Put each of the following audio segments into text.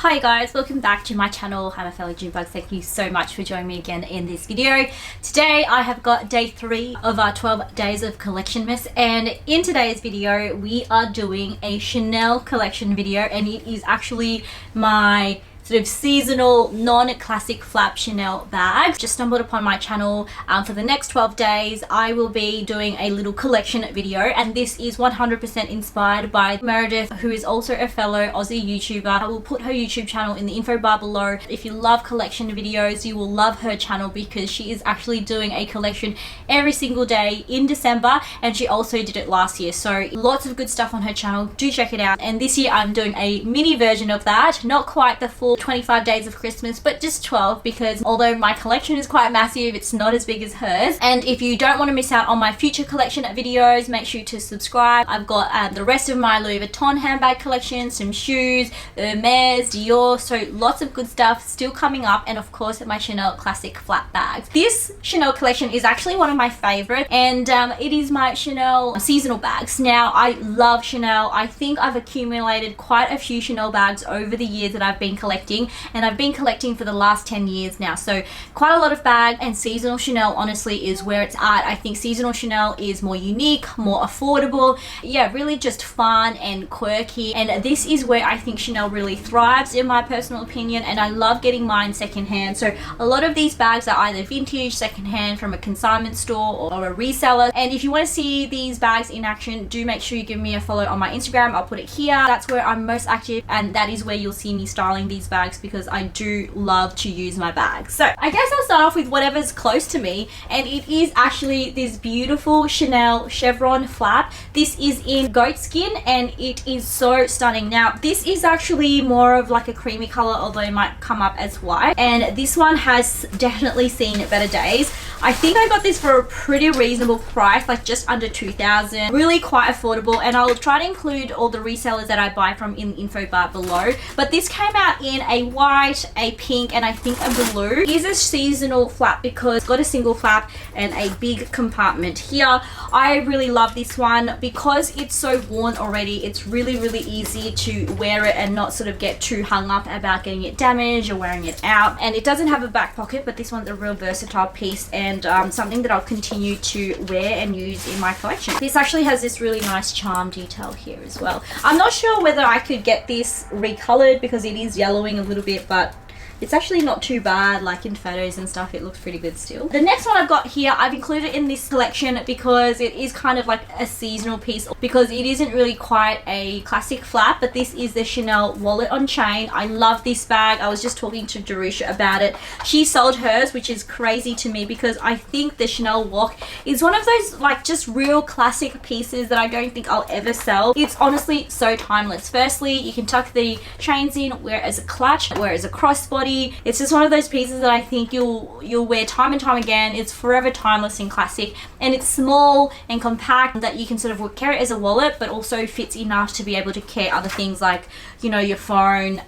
Hi guys, welcome back to my channel. I'm a fellow June bugs. Thank you so much for joining me again in this video. Today I have got day 3 of our 12 days of collectionmas, and in today's video we are doing a Chanel collection video, and it is actually my sort of seasonal non-classic flap Chanel bag. Just stumbled upon my channel. For the next 12 days I will be doing a little collection video, and this is 100% inspired by Meredith, who is also a fellow Aussie YouTuber. I will put her YouTube channel in the info bar below. If you love collection videos, you will love her channel because she is actually doing a collection every single day in December, and she also did it last year. So lots of good stuff on her channel. Do check it out. And this year I'm doing a mini version of that, not quite the full 25 days of Christmas, but just 12, because although my collection is quite massive, it's not as big as hers. And if you don't want to miss out on my future collection videos, make sure to subscribe. I've got the rest of my Louis Vuitton handbag collection, some shoes, Hermes, Dior, so lots of good stuff still coming up, and of course my Chanel classic flat bags. This Chanel collection is actually one of my favorite, and it is my Chanel seasonal bags. Now I love Chanel. I think I've accumulated quite a few Chanel bags over the years that I've been collecting, and I've been collecting for the last 10 years now, so quite a lot of bags. And seasonal Chanel honestly is where it's at. I think seasonal Chanel is more unique, more affordable, yeah, really just fun and quirky, and this is where I think Chanel really thrives in my personal opinion, and I love getting mine secondhand. So a lot of these bags are either vintage, secondhand from a consignment store, or a reseller. And if you want to see these bags in action, do make sure you give me a follow on my Instagram. I'll put it here. That's where I'm most active, and that is where you'll see me styling these bags, because I do love to use my bags. So I guess I'll start off with whatever's close to me, and it is actually this beautiful Chanel chevron flap. This is in goat skin, and it is so stunning. Now this is actually more of like a creamy color, although it might come up as white, and this one has definitely seen better days. I think I got this for a pretty reasonable price, like just under 2,000. Really quite affordable, and I'll try to include all the resellers that I buy from in the info bar below. But this came out in a white, a pink, and I think a blue. It is a seasonal flap because it's got a single flap and a big compartment here. I really love this one because it's so worn already. It's really easy to wear it and not sort of get too hung up about getting it damaged or wearing it out. And it doesn't have a back pocket, but this one's a real versatile piece, and something that I'll continue to wear and use in my collection. This actually has this really nice charm detail here as well. I'm not sure whether I could get this recolored because it is yellowing a little bit, but it's actually not too bad. Like in photos and stuff, it looks pretty good still. The next one I've got here, I've included in this collection because it is kind of like a seasonal piece, because it isn't really quite a classic flap, but this is the Chanel wallet on chain. I love this bag. I was just talking to Jerusha about it. She sold hers, which is crazy to me because I think the Chanel WOC is one of those like just real classic pieces that I don't think I'll ever sell. It's honestly so timeless. Firstly, you can tuck the chains in, wear it as a clutch, wear it as a crossbody. It's just one of those pieces that I think you'll wear time and time again. It's forever timeless and classic, and it's small and compact that you can sort of carry it as a wallet, but also fits enough to be able to carry other things like, you know, your phone,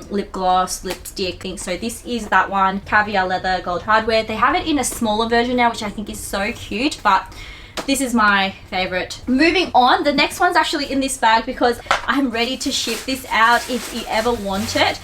lip gloss, lipstick things. So this is that one. Caviar leather, gold hardware. They have it in a smaller version now, which I think is so cute, but this is my favorite. Moving on, the next one's actually in this bag because I'm ready to ship this out if you ever want it.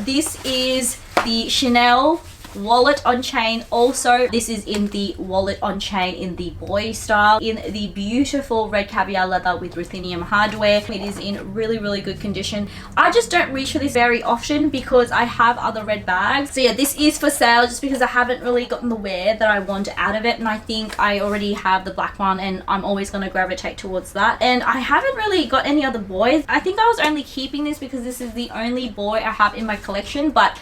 This is the Chanel wallet on chain. Also, this is in the wallet on chain in the boy style, in the beautiful red caviar leather with ruthenium hardware. It is in really good condition. I just don't reach for this very often because I have other red bags. So yeah, this is for sale just because I haven't really gotten the wear that I want out of it, and I think I already have the black one, and I'm always going to gravitate towards that. And I haven't really got any other boys. I think I was only keeping this because this is the only boy I have in my collection, but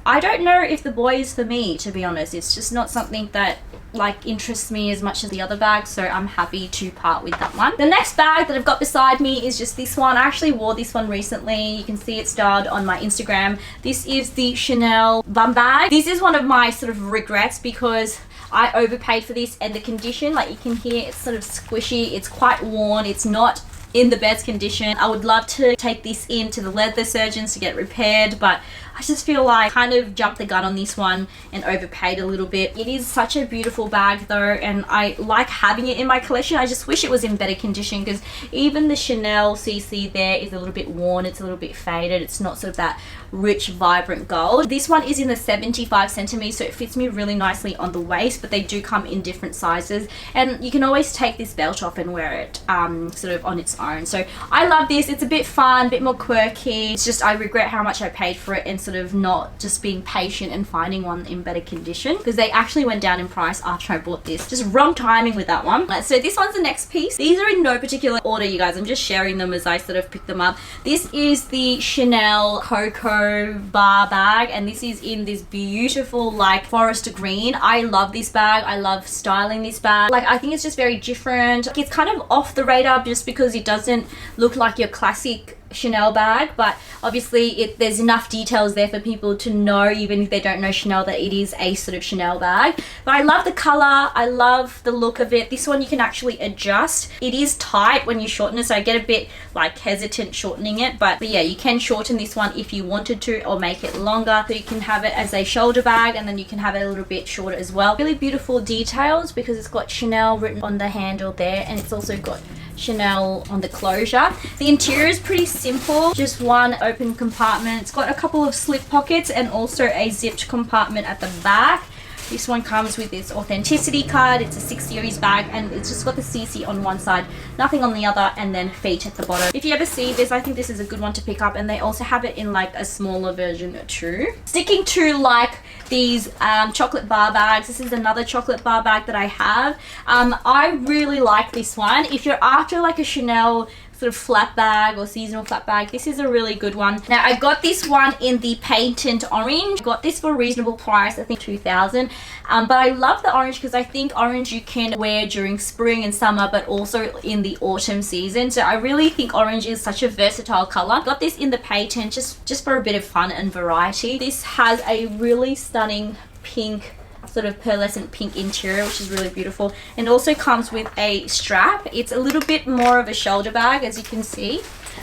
I don't know if the boy is for me, to be honest. It's just not something that like interests me as much as the other bags, so I'm happy to part with that one. The next bag that I've got beside me is just this one. I actually wore this one recently. You can see it styled on my Instagram. This is the Chanel bum bag. This is one of my sort of regrets because I overpaid for this, and the condition, like you can hear, it's sort of squishy, it's quite worn, it's not in the best condition. I would love to take this in to the leather surgeons to get repaired, but I just feel like I kind of jumped the gun on this one and overpaid a little bit. It is such a beautiful bag though, and I like having it in my collection. I just wish it was in better condition, because even the Chanel CC there is a little bit worn, it's a little bit faded, it's not sort of that rich vibrant gold. This one is in the 75 centimeters, so it fits me really nicely on the waist, but they do come in different sizes, and you can always take this belt off and wear it sort of on its own. So I love this. It's a bit fun, a bit more quirky. It's just I regret how much I paid for it, and sort of not just being patient and finding one in better condition, because they actually went down in price after I bought this. Just wrong timing with that one. So this one's the next piece. These are in no particular order, you guys. I'm just sharing them as I sort of pick them up. This is the Chanel Coco bar bag, and this is in this beautiful like forest green. I love this bag. I love styling this bag. Like, I think it's just very different. Like, it's kind of off the radar just because it doesn't look like your classic Chanel bag, but obviously there's enough details there for people to know, even if they don't know Chanel, that it is a sort of Chanel bag. But I love the color, I love the look of it. This one you can actually adjust. It is tight when you shorten it, so I get a bit like hesitant shortening it, but yeah, you can shorten this one if you wanted to, or make it longer, so you can have it as a shoulder bag, and then you can have it a little bit shorter as well. Really beautiful details, because it's got Chanel written on the handle there, and it's also got Chanel on the closure. The interior is pretty simple, just one open compartment. It's got a couple of slip pockets and also a zipped compartment at the back. This one comes with this authenticity card. It's a 6 series bag, and it's just got the CC on one side, nothing on the other, and then feet at the bottom. If you ever see this, I think this is a good one to pick up, and they also have it in like a smaller version too. Sticking to like these chocolate bar bags, this is another chocolate bar bag that I have. I really like this one. If you're after like a Chanel sort of flat bag or seasonal flat bag, this is a really good one. Now, I got this one in the patent orange. Got this for a reasonable price, I think $2,000. But I love the orange because I think orange you can wear during spring and summer, but also in the autumn season. So I really think orange is such a versatile color. Got this in the patent just for a bit of fun and variety. This has a really stunning pink, sort of pearlescent pink interior, which is really beautiful, and also comes with a strap. It's a little bit more of a shoulder bag, as you can see,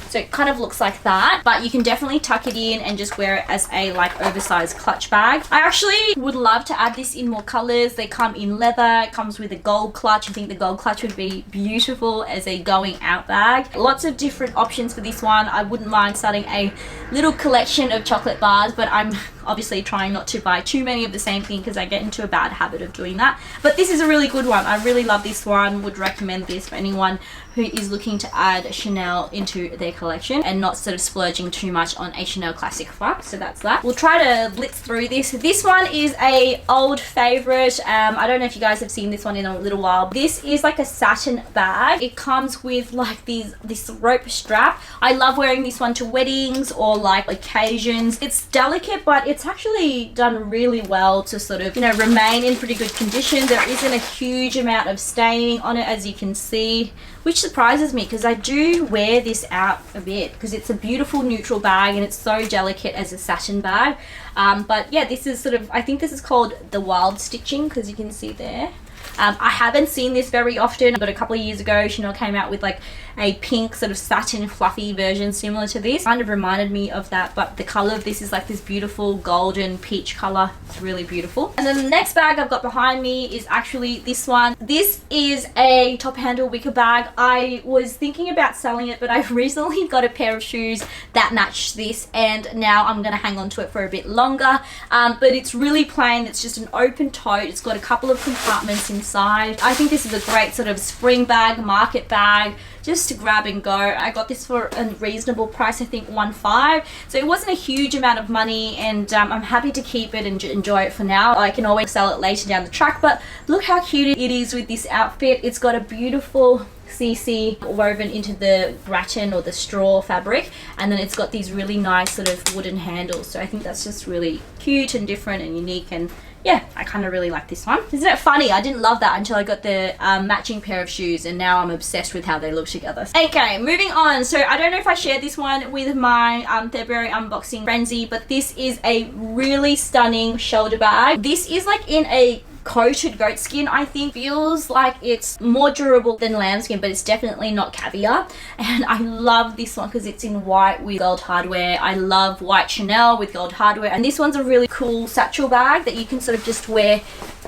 so it kind of looks like that, but you can definitely tuck it in and just wear it as a like oversized clutch bag. I actually would love to add this in more colors. They come in leather, it comes with a gold clutch. I think the gold clutch would be beautiful as a going out bag. Lots of different options for this one. I wouldn't mind starting a little collection of chocolate bars, but I'm obviously trying not to buy too many of the same thing because I get into a bad habit of doing that. But this is a really good one. I really love this one. Would recommend this for anyone who is looking to add Chanel into their collection and not sort of splurging too much on a Chanel classic flap. So that's that. We'll try to blitz through this. This one is a old favorite. I don't know if you guys have seen this one in a little while. This is like a satin bag. It comes with like this rope strap. I love wearing this one to weddings or like occasions. It's delicate, but it's actually done really well to sort of, you know, remain in pretty good condition. There isn't a huge amount of staining on it, as you can see, which surprises me because I do wear this out a bit because it's a beautiful neutral bag and it's so delicate as a satin bag. But yeah, this is sort of, I think this is called the wild stitching, because you can see there. I haven't seen this very often, but a couple of years ago Chanel came out with like a pink sort of satin fluffy version similar to this. Kind of reminded me of that, but the color of this is like this beautiful golden peach color. It's really beautiful. And then the next bag I've got behind me is actually this one. This is a top handle wicker bag. I was thinking about selling it, but I recently got a pair of shoes that match this, and now I'm gonna hang on to it for a bit longer. But it's really plain. It's just an open tote. It's got a couple of compartments inside. I think this is a great sort of spring bag, market bag, just to grab and go. I got this for a reasonable price, I think $1.5. So it wasn't a huge amount of money, and I'm happy to keep it and enjoy it for now. I can always sell it later down the track, but look how cute it is with this outfit. It's got a beautiful CC woven into the gratin or the straw fabric, and then it's got these really nice sort of wooden handles. So I think that's just really cute and different and unique, and yeah, I kind of really like this one. Isn't it funny? I didn't love that until I got the matching pair of shoes, and now I'm obsessed with how they look together. Okay, moving on. So I don't know if I shared this one with my February unboxing frenzy, but this is a really stunning shoulder bag. This is like in a coated goat skin. I think feels like it's more durable than lambskin, but it's definitely not caviar. And I love this one because it's in white with gold hardware. I love white Chanel with gold hardware, and this one's a really cool satchel bag that you can sort of just wear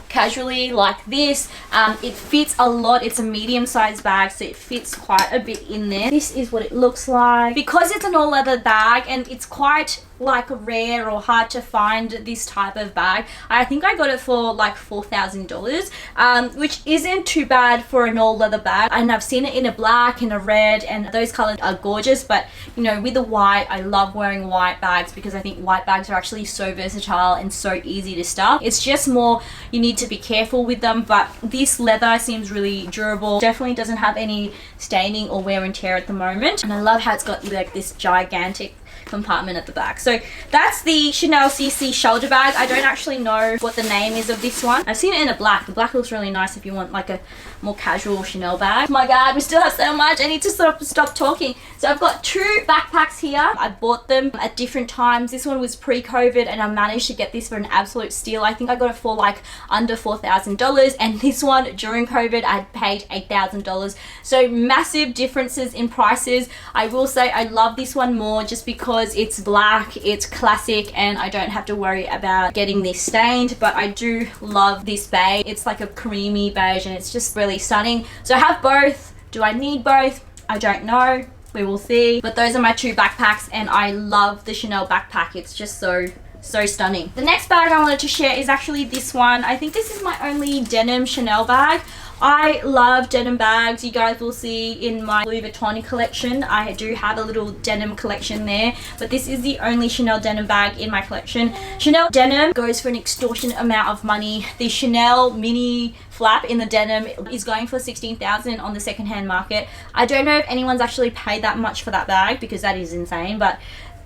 casually like this. It fits a lot. It's a medium-sized bag, so it fits quite a bit in there. This is what it looks like. Because it's an all leather bag and it's quite like rare or hard to find this type of bag, I think I got it for like $4,000, which isn't too bad for an all leather bag. And I've seen it in a black and a red, and those colors are gorgeous. But you know, with the white, I love wearing white bags because I think white bags are actually so versatile and so easy to stuff. It's just more, you need to be careful with them, but this leather seems really durable. Definitely doesn't have any staining or wear and tear at the moment, and I love how it's got like this gigantic compartment at the back. So that's the Chanel CC shoulder bag. I don't actually know what the name is of this one. I've seen it in a black. The black looks really nice if you want like a more casual Chanel bag. Oh my god, we still have so much. I need to stop talking. So I've got two backpacks here. I bought them at different times. This one was pre-COVID and I managed to get this for an absolute steal. I think I got it for like under $4,000, and this one during COVID I paid $8,000. So massive differences in prices. I will say I love this one more just because it's black, it's classic, and I don't have to worry about getting this stained. But I do love this beige. It's like a creamy beige and it's just really stunning. So I have both. Do I need both? I don't know. We will see. But those are my two backpacks, and I love the Chanel backpack. It's just so stunning. The next bag I wanted to share is actually this one. I think this is my only denim Chanel bag. I love denim bags. You guys will see in my Louis Vuitton collection, I do have a little denim collection there, but this is the only Chanel denim bag in my collection. Chanel denim goes for an extortionate amount of money. The Chanel mini flap in the denim is going for $16,000 on the secondhand market. I don't know if anyone's actually paid that much for that bag because that is insane, but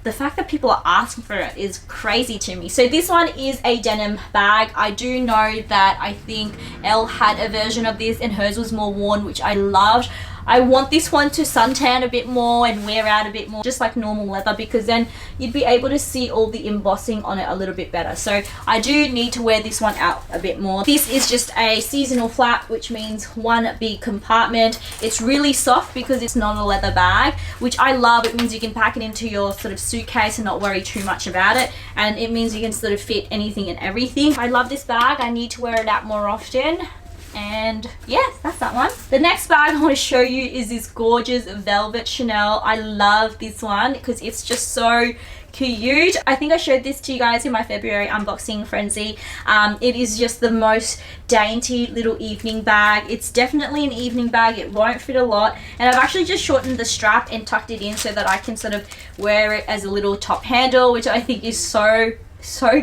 the fact that people are asking for it is crazy to me. So this one is a denim bag. I do know that I think Elle had a version of this and hers was more worn, which I loved. I want this one to suntan a bit more and wear out a bit more, just like normal leather, because then you'd be able to see all the embossing on it a little bit better. So I do need to wear this one out a bit more. This is just a seasonal flap, which means one big compartment. It's really soft because it's not a leather bag, which I love. It means you can pack it into your sort of suitcase and not worry too much about it, and it means you can sort of fit anything and everything. I love this bag. I need to wear it out more often. And yes, that's that one. The next bag I want to show you is this gorgeous velvet Chanel. I love this one because it's just so cute. I think I showed this to you guys in my February unboxing frenzy. It is just the most dainty little evening bag. It's definitely an evening bag. It won't fit a lot, and I've actually just shortened the strap and tucked it in so that I can sort of wear it as a little top handle, which I think is so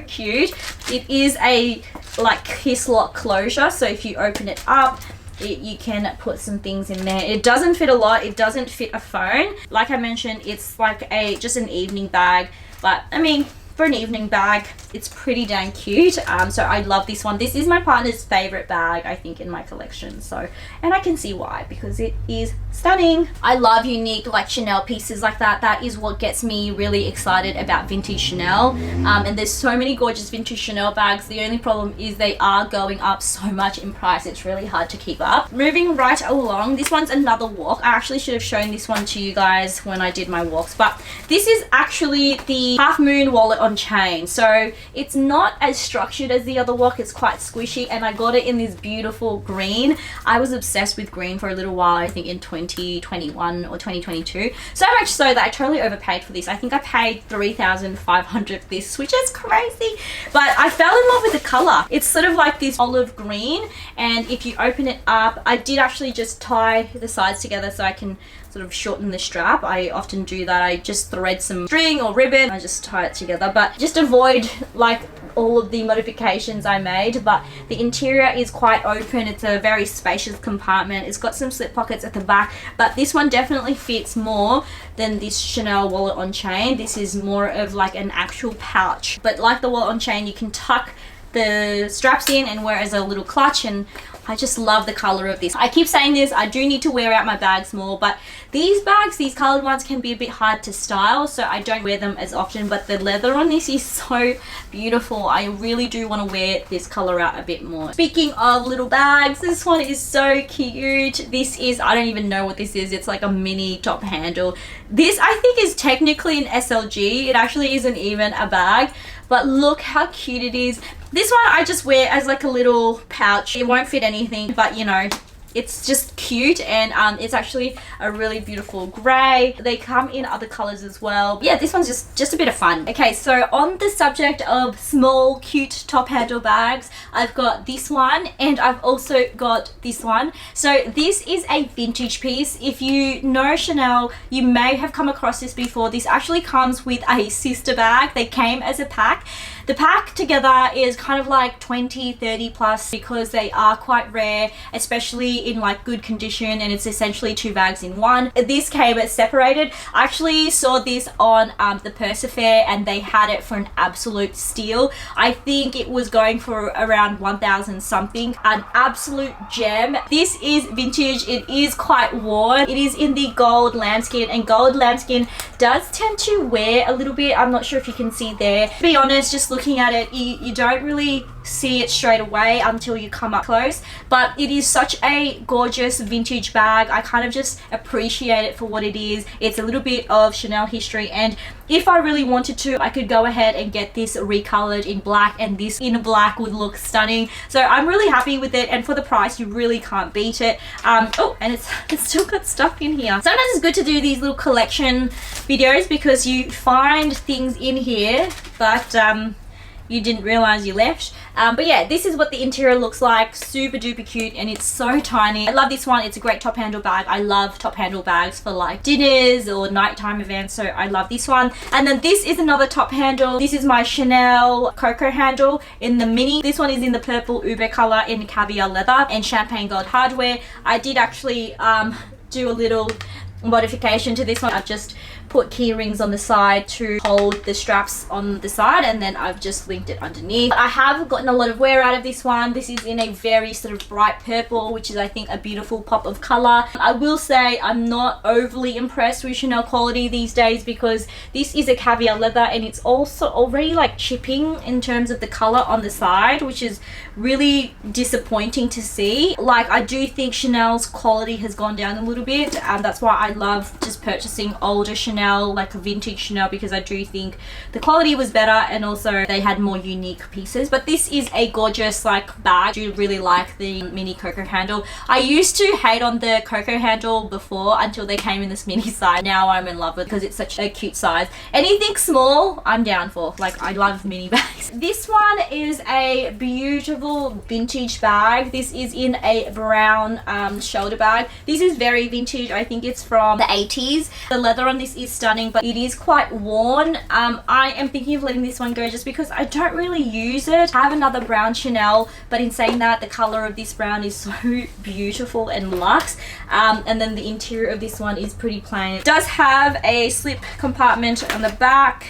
cute. It is a like kiss lock closure, so if you open it up, you can put some things in there. It doesn't fit a lot. It doesn't fit a phone. Like I mentioned, it's like just an evening bag, but I mean, for an evening bag, it's pretty dang cute. So I love this one. This is my partner's favorite bag, I think, in my collection. So, and I can see why, because it is stunning. I love unique like Chanel pieces like that. That is what gets me really excited about vintage Chanel. And there's so many gorgeous vintage Chanel bags. The only problem is they are going up so much in price. It's really hard to keep up. Moving right along, this one's another WOC. I actually should have shown this one to you guys when I did my WOCs, but this is actually the Half Moon wallet on chain. So it's not as structured as the other WOC. It's quite squishy, and I got it in this beautiful green. I was obsessed with green for a little while, I think in 2021 or 2022. So much so that I totally overpaid for this. I think I paid $3,500 for this, which is crazy. But I fell in love with the color. It's sort of like this olive green, and if you open it up, I did actually just tie the sides together so I can sort of shorten the strap. I often do that. I just thread some string or ribbon, I just tie it together, but just avoid like all of the modifications I made. But the interior is quite open. It's a very spacious compartment. It's got some slip pockets at the back, but this one definitely fits more than this Chanel wallet on chain. This is more of like an actual pouch, but like the wallet on chain, you can tuck the straps in and wear it as a little clutch, and I just love the color of this. I keep saying this, I do need to wear out my bags more, but these bags, these colored ones, can be a bit hard to style, so I don't wear them as often, but the leather on this is so beautiful. I really do want to wear this color out a bit more. Speaking of little bags, this one is so cute. This is, I don't even know what this is. It's like a mini top handle. This I think is technically an SLG. It actually isn't even a bag, but look how cute it is. This one I just wear as like a little pouch. It won't fit anything, but you know, it's just cute, and it's actually a really beautiful gray. They come in other colors as well. Yeah, this one's just a bit of fun. Okay, so on the subject of small cute top handle bags, I've got this one and I've also got this one. So this is a vintage piece. If you know Chanel, you may have come across this before. This actually comes with a sister bag. They came as a pack. The pack together is kind of like 20, 30 plus because they are quite rare, especially in like good condition, and it's essentially 2 bags in one. This came separated. I actually saw this on the Purser Fair and they had it for an absolute steal. I think it was going for around 1,000 something. An absolute gem. This is vintage. It is quite worn. It is in the gold lambskin, and gold lambskin does tend to wear a little bit. I'm not sure if you can see there. To be honest, just looking at it, you don't really see it straight away until you come up close, but it is such a gorgeous vintage bag. I kind of just appreciate it for what it is. It's a little bit of Chanel history, and if I really wanted to, I could go ahead and get this recolored in black, and this in black would look stunning. So I'm really happy with it, and for the price you really can't beat it. Oh, and it's still got stuff in here. Sometimes it's good to do these little collection videos because you find things in here but you didn't realize you left. But yeah, this is what the interior looks like. Super duper cute, and it's so tiny. I love this one. It's a great top handle bag. I love top handle bags for like dinners or nighttime events, so I love this one. And then this is another top handle. This is my Chanel Coco handle in the mini. This one is in the purple ube color in caviar leather and champagne gold hardware. I did actually do a little modification to this one. I've just put key rings on the side to hold the straps on the side, and then I've just linked it underneath. I have gotten a lot of wear out of this one. This is in a very sort of bright purple, which is I think a beautiful pop of color. I will say I'm not overly impressed with Chanel quality these days because this is a caviar leather and it's also already like chipping in terms of the color on the side, which is really disappointing to see. Like, I do think Chanel's quality has gone down a little bit, and that's why I love just purchasing older Chanel, like a vintage Chanel, because I do think the quality was better and also they had more unique pieces. But this is a gorgeous like bag. I do really like the mini Coco handle. I used to hate on the Coco handle before until they came in this mini size. Now I'm in love with it because it's such a cute size. Anything small I'm down for. Like, I love mini bags. This one is a beautiful vintage bag. This is in a brown shoulder bag. This is very vintage. I think it's from the 80s. The leather on this is stunning, but it is quite worn. I am thinking of letting this one go just because I don't really use it. I have another brown Chanel, but in saying that, the color of this brown is so beautiful and luxe. And then the interior of this one is pretty plain. It does have a slip compartment on the back,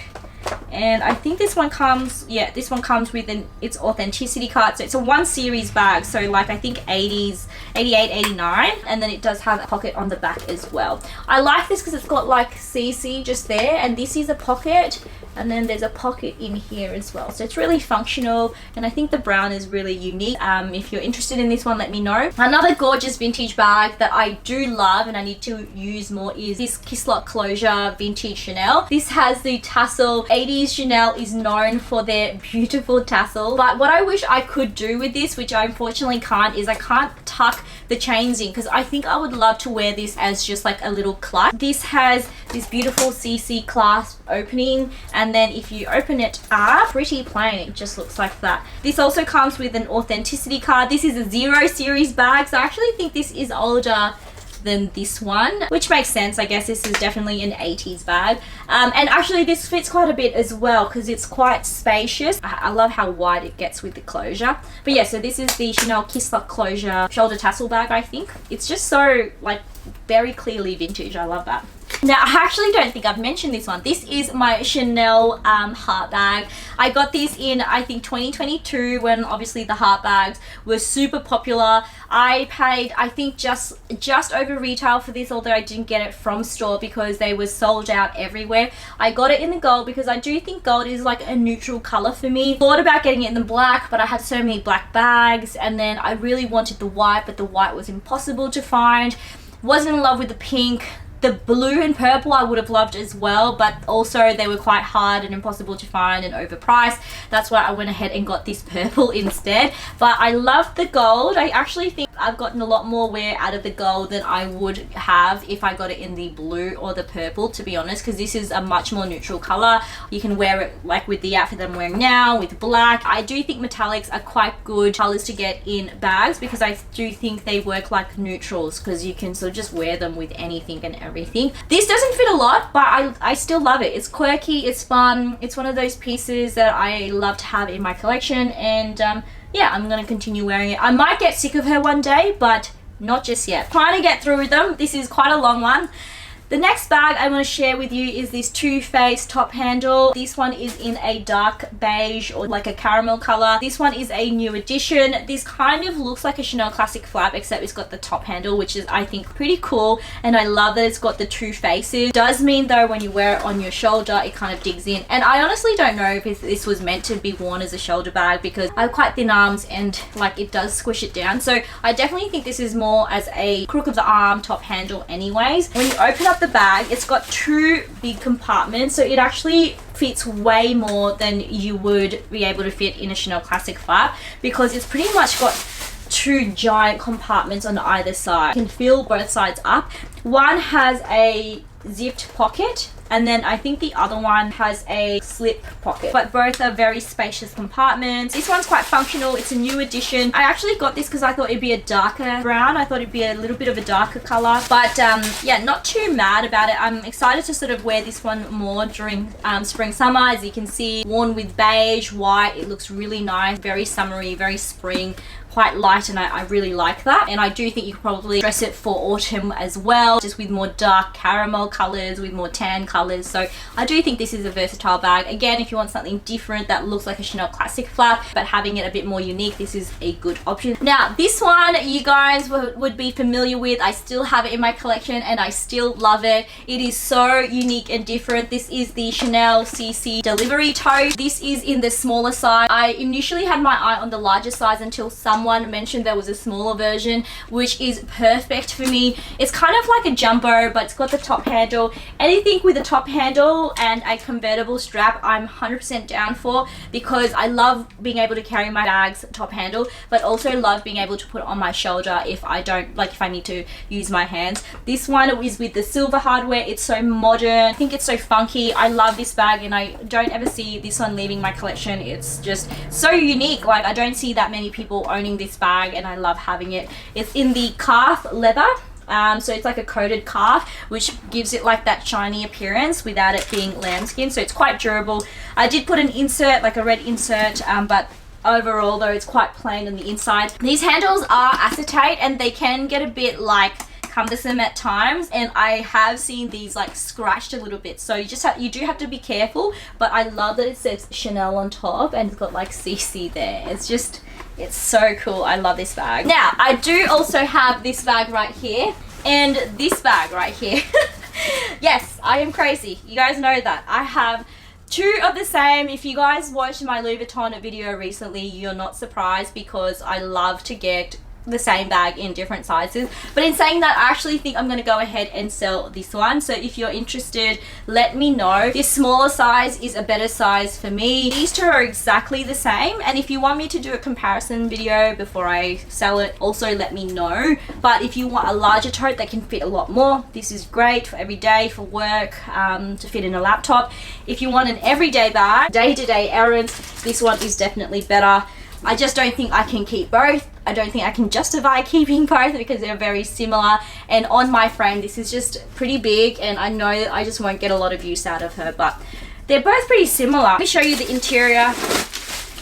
and I think this one comes, yeah, this one comes with its authenticity card. So it's a 1 series bag, so like I think 80s, 88, 89, and then it does have a pocket on the back as well. I like this because it's got like CC just there, and this is a pocket, and then there's a pocket in here as well. So it's really functional, and I think the brown is really unique. If you're interested in this one, let me know. Another gorgeous vintage bag that I do love and I need to use more is this kiss lock closure vintage Chanel. This has the tassel. 80s Chanel is known for their beautiful tassel, but what I wish I could do with this, which I unfortunately can't, is I can't tuck the chains in, because I think I would love to wear this as just like a little clutch. This has this beautiful CC clasp opening, and then if you open it up, pretty plain, it just looks like that. This also comes with an authenticity card. This is a 0 series bag, so I actually think this is older than this one, which makes sense. I guess this is definitely an 80s bag, and actually this fits quite a bit as well because it's quite spacious. I love how wide it gets with the closure. But yeah, so this is the Chanel Kiss Lock Closure shoulder tassel bag. I think it's just so like very clearly vintage. I love that. Now, I actually don't think I've mentioned this one. This is my Chanel heart bag. I got this in, I think, 2022 when obviously the heart bags were super popular. I paid, I think, just over retail for this, although I didn't get it from store because they were sold out everywhere. I got it in the gold because I do think gold is like a neutral color for me. Thought about getting it in the black, but I had so many black bags, and then I really wanted the white, but the white was impossible to find. Wasn't in love with the pink. The blue and purple I would have loved as well, but also they were quite hard and impossible to find and overpriced. That's why I went ahead and got this purple instead. But I love the gold. I actually think I've gotten a lot more wear out of the gold than I would have if I got it in the blue or the purple, to be honest, because this is a much more neutral color. You can wear it like with the outfit that I'm wearing now, with black. I do think metallics are quite good colors to get in bags because I do think they work like neutrals, because you can sort of just wear them with anything and everything. This doesn't fit a lot, but I still love it. It's quirky, it's fun, it's one of those pieces that I love to have in my collection, and yeah, I'm gonna continue wearing it. I might get sick of her one day, but not just yet. Trying to get through them. This is quite a long one. The next bag I want to share with you is this Too Faced top handle. This one is in a dark beige or like a caramel color. This one is a new addition. This kind of looks like a Chanel classic flap, except it's got the top handle, which is, I think, pretty cool. And I love that it's got the two faces. Does mean though when you wear it on your shoulder, it kind of digs in. And I honestly don't know if this was meant to be worn as a shoulder bag, because I have quite thin arms and like it does squish it down. So I definitely think this is more as a crook of the arm top handle anyways. When you open up the bag, it's got two big compartments, so it actually fits way more than you would be able to fit in a Chanel classic flap, because it's pretty much got two giant compartments on either side. You can fill both sides up. One has a zipped pocket, and then I think the other one has a slip pocket, but both are very spacious compartments. This one's quite functional. It's a new addition. I actually got this because I thought it'd be a darker brown. I thought it'd be a little bit of a darker color, but yeah, not too mad about it. I'm excited to sort of wear this one more during spring summer. As you can see, worn with beige, white, it looks really nice, very summery, very spring, quite light, and I really like that. And I do think you could probably dress it for autumn as well, just with more dark caramel colors, with more tan colors. So I do think this is a versatile bag. Again, if you want something different that looks like a Chanel classic flap but having it a bit more unique, this is a good option. Now this one you guys would be familiar with. I still have it in my collection and I still love it. It is so unique and different. This is the Chanel CC delivery tote. This is in the smaller size. I initially had my eye on the larger size until someone mentioned there was a smaller version, which is perfect for me. It's kind of like a jumbo, but it's got the top handle. Anything with a top handle and a convertible strap I'm 100% down for, because I love being able to carry my bags top handle, but also love being able to put it on my shoulder if I don't, like if I need to use my hands. This one is with the silver hardware. It's so modern. I think it's so funky. I love this bag and I don't ever see this one leaving my collection. It's just so unique. Like I don't see that many people owning this bag, and I love having it. It's in the calf leather. So it's like a coated calf, which gives it like that shiny appearance without it being lambskin. So it's quite durable. I did put an insert, like a red insert, but overall though it's quite plain on the inside. These handles are acetate and they can get a bit like cumbersome at times, and I have seen these like scratched a little bit, so you do have to be careful. But I love that it says Chanel on top and it's got like CC there. It's so cool. I love this bag. Now I do also have this bag right here and this bag right here. Yes, I am crazy. You guys know that. I have two of the same. If you guys watched my Louis Vuitton video recently, you're not surprised, because I love to get the same bag in different sizes. But in saying that, I actually think I'm going to go ahead and sell this one. So if you're interested, let me know. This smaller size is a better size for me. These two are exactly the same, and if you want me to do a comparison video before I sell it, also let me know. But if you want a larger tote that can fit a lot more, this is great for every day, for work, to fit in a laptop. If you want an everyday bag, day-to-day errands, this one is definitely better. I just don't think I can keep both. I don't think I can justify keeping both because they're very similar, and on my frame this is just pretty big, and I know that I just won't get a lot of use out of her, but they're both pretty similar. Let me show you the interior.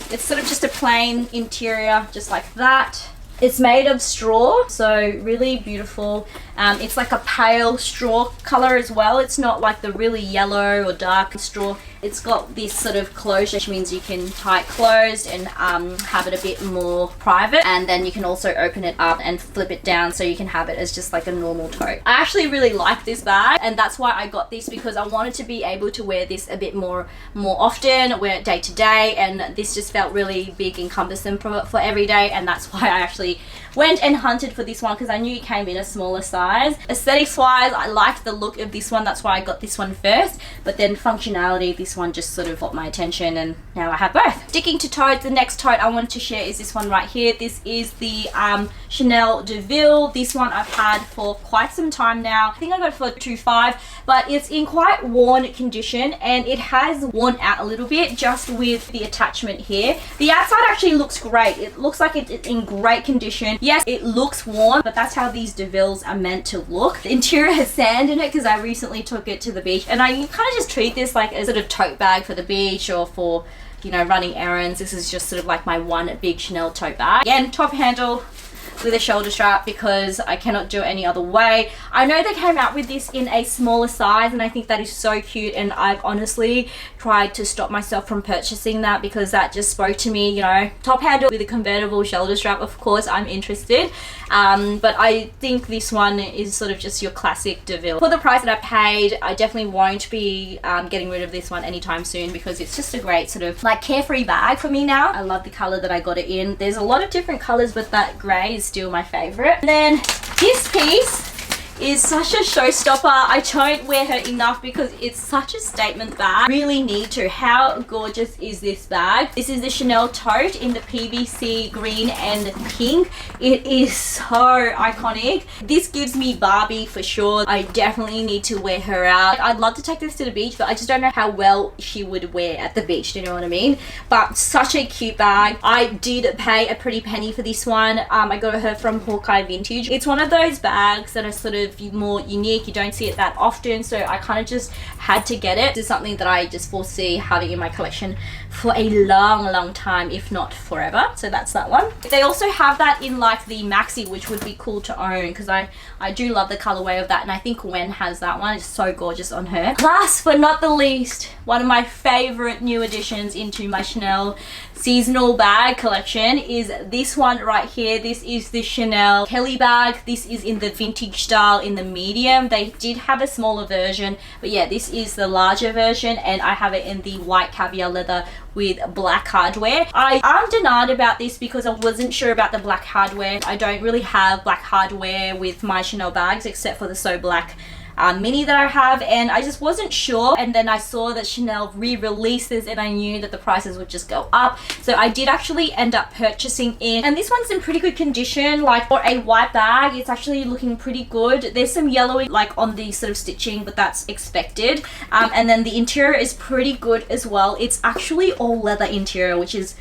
It's sort of just a plain interior, just like that. It's made of straw, so really beautiful. It's like a pale straw color as well. It's not like the really yellow or dark straw. It's got this sort of closure, which means you can tie it closed and have it a bit more private, and then you can also open it up and flip it down so you can have it as just like a normal tote. I actually really like this bag, and that's why I got this, because I wanted to be able to wear this a bit more often, wear it day to day, and this just felt really big and cumbersome for every day, and that's why I actually went and hunted for this one, because I knew it came in a smaller size. Aesthetics wise, I liked the look of this one, that's why I got this one first, but then functionality, this one just sort of caught my attention, and now I have both. Sticking to totes, the next tote I wanted to share is this one right here. This is the Chanel Deville. This one I've had for quite some time now. I think I got it for $2.5, but it's in quite worn condition, and it has worn out a little bit just with the attachment here. The outside actually looks great. It looks like it's in great condition. Yes, it looks worn, but that's how these Devilles are meant to look. The interior has sand in it because I recently took it to the beach, and I kind of just treat this like a sort of tote bag for the beach or for, you know, running errands. This is just sort of like my one big Chanel tote bag. Again, top handle with a shoulder strap because I cannot do it any other way. I know they came out with this in a smaller size, and I think that is so cute, and I've honestly tried to stop myself from purchasing that because that just spoke to me. You know, top handle with a convertible shoulder strap, of course I'm interested, but I think this one is sort of just your classic Deville. For the price that I paid, I definitely won't be getting rid of this one anytime soon, because it's just a great sort of like carefree bag for me now. I love the color that I got it in. There's a lot of different colors, but that gray is still my favorite. And then this piece is such a showstopper. I don't wear her enough because it's such a statement bag. Really need to. How gorgeous is this bag? This is the Chanel tote in the PVC green and pink. It is so iconic. This gives me Barbie for sure. I definitely need to wear her out. I'd love to take this to the beach, but I just don't know how well she would wear at the beach. Do you know what I mean? But such a cute bag. I did pay a pretty penny for this one. I got her from Hawkeye Vintage. It's one of those bags that are sort of more unique. You don't see it that often, so I kind of just had to get it. This is something that I just foresee having in my collection for a long time, if not forever. So that's that one. They also have that in like the maxi, which would be cool to own because I do love the colorway of that, and I think Gwen has that one. It's so gorgeous on her. Last but not the least, one of my favorite new additions into my Chanel seasonal bag collection is this one right here. This is the Chanel Kelly bag. This is in the vintage style in the medium. They did have a smaller version, but yeah, this is the larger version, and I have it in the white caviar leather with black hardware. I'm denied about this because I wasn't sure about the black hardware. I don't really have black hardware with my Chanel bags except for the So Black mini that I have, and I just wasn't sure, and then I saw that Chanel re-released this, and I knew that the prices would just go up, so I did actually end up purchasing it. And this one's in pretty good condition. Like for a white bag, it's actually looking pretty good. There's some yellowing like on the sort of stitching, but that's expected, and then the interior is pretty good as well. It's actually all leather interior, which is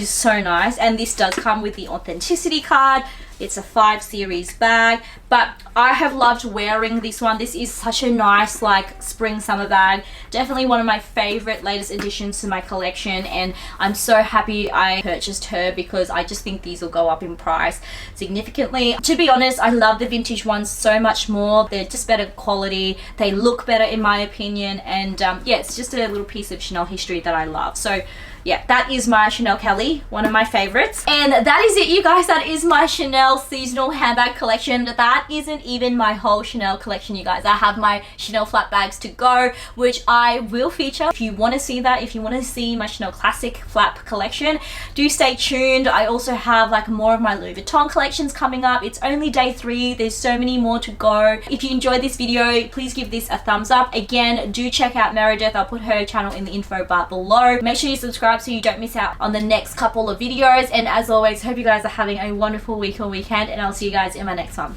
so nice, and this does come with the authenticity card. It's a 5 series bag, but I have loved wearing this one. This is such a nice like spring summer bag. Definitely one of my favorite latest additions to my collection, and I'm so happy I purchased her because I just think these will go up in price significantly. To be honest, I love the vintage ones so much more. They're just better quality. They look better in my opinion, and yeah, it's just a little piece of Chanel history that I love. So yeah, that is my Chanel Kelly, one of my favorites. And that is it, you guys. That is my Chanel seasonal handbag collection. That isn't even my whole Chanel collection, you guys. I have my Chanel flat bags to go, which I will feature. If you want to see that, if you want to see my Chanel classic flap collection, do stay tuned. I also have like more of my Louis Vuitton collections coming up. It's only day 3. There's so many more to go. If you enjoyed this video, please give this a thumbs up. Again, do check out Meredith. I'll put her channel in the info bar below. Make sure you subscribe so you don't miss out on the next couple of videos, and as always, hope you guys are having a wonderful week or weekend, and I'll see you guys in my next one.